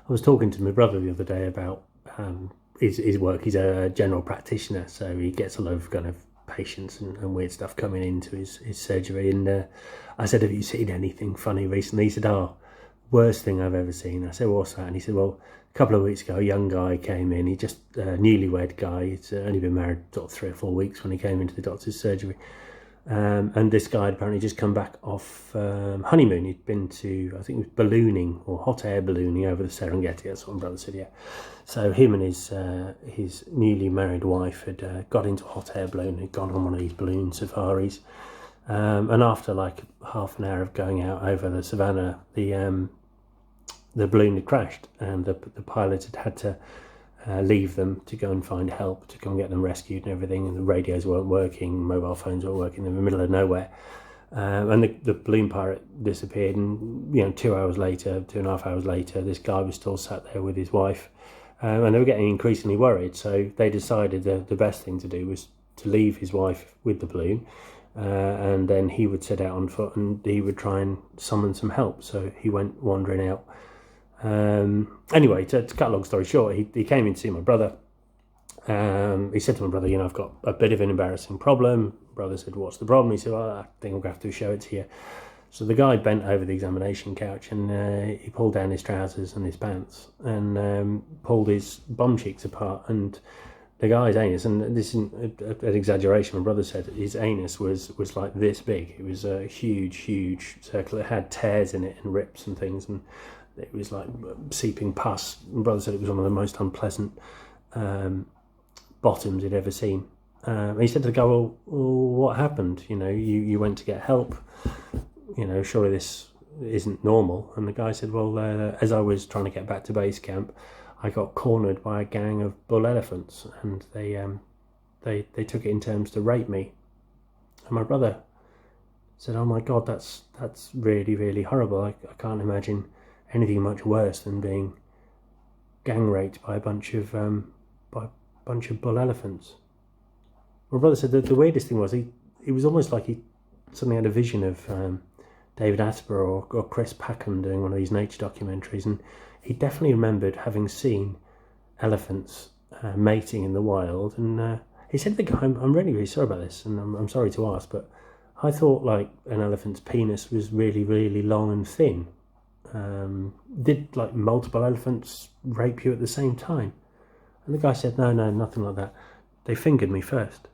I was talking to my brother the other day about his work. He's a general practitioner, so he gets a lot of kind of patients and weird stuff coming into his surgery. And I said, have you seen anything funny recently? He said, oh, worst thing I've ever seen. I said, what's that? And he said, well, a couple of weeks ago, a young guy came in. He just newlywed guy. He's only been married sort of 3 or 4 weeks when he came into the doctor's surgery. And this guy had apparently just come back off honeymoon. He'd been to, I think it was ballooning or hot air ballooning over the Serengeti. That's what my brother said, yeah. So him and his newly married wife had got into a hot air balloon, had gone on one of these balloon safaris. And after like half an hour of going out over the savannah, the balloon had crashed, and the pilot had to leave them to go and find help, to come and get them rescued and everything, and the radios weren't working, mobile phones weren't working, they were in the middle of nowhere. And the balloon pirate disappeared, and 2.5 hours later, this guy was still sat there with his wife, and they were getting increasingly worried, so they decided the best thing to do was to leave his wife with the balloon, and then he would set out on foot and he would try and summon some help. So he went wandering out. Anyway, to cut a long story short, he came in to see my brother. He said to my brother, I've got a bit of an embarrassing problem. My brother said, what's the problem? He said, well, I think I'm going to have to show it to you. So the guy bent over the examination couch, and he pulled down his trousers and his pants and pulled his bum cheeks apart. And the guy's anus, and this isn't an exaggeration, my brother said his anus was like this big. It was a huge circle. It had tears in it and rips and things, and it was like seeping pus. My brother said it was one of the most unpleasant bottoms he'd ever seen. He said to the guy, well, what happened? You went to get help. Surely this isn't normal. And the guy said, well, as I was trying to get back to base camp, I got cornered by a gang of bull elephants, and they took it in terms to rape me. And my brother said, oh my God, that's really horrible. I can't imagine anything much worse than being gang raped by a bunch of bull elephants. My brother said that the weirdest thing was it was almost like he suddenly had a vision of David Attenborough or Chris Packham doing one of these nature documentaries, and he definitely remembered having seen elephants mating in the wild. And he said to the guy, I'm really sorry about this, and I'm sorry to ask, but I thought like an elephant's penis was really long and thin. Did like multiple elephants rape you at the same time? And the guy said, no, nothing like that. They fingered me first.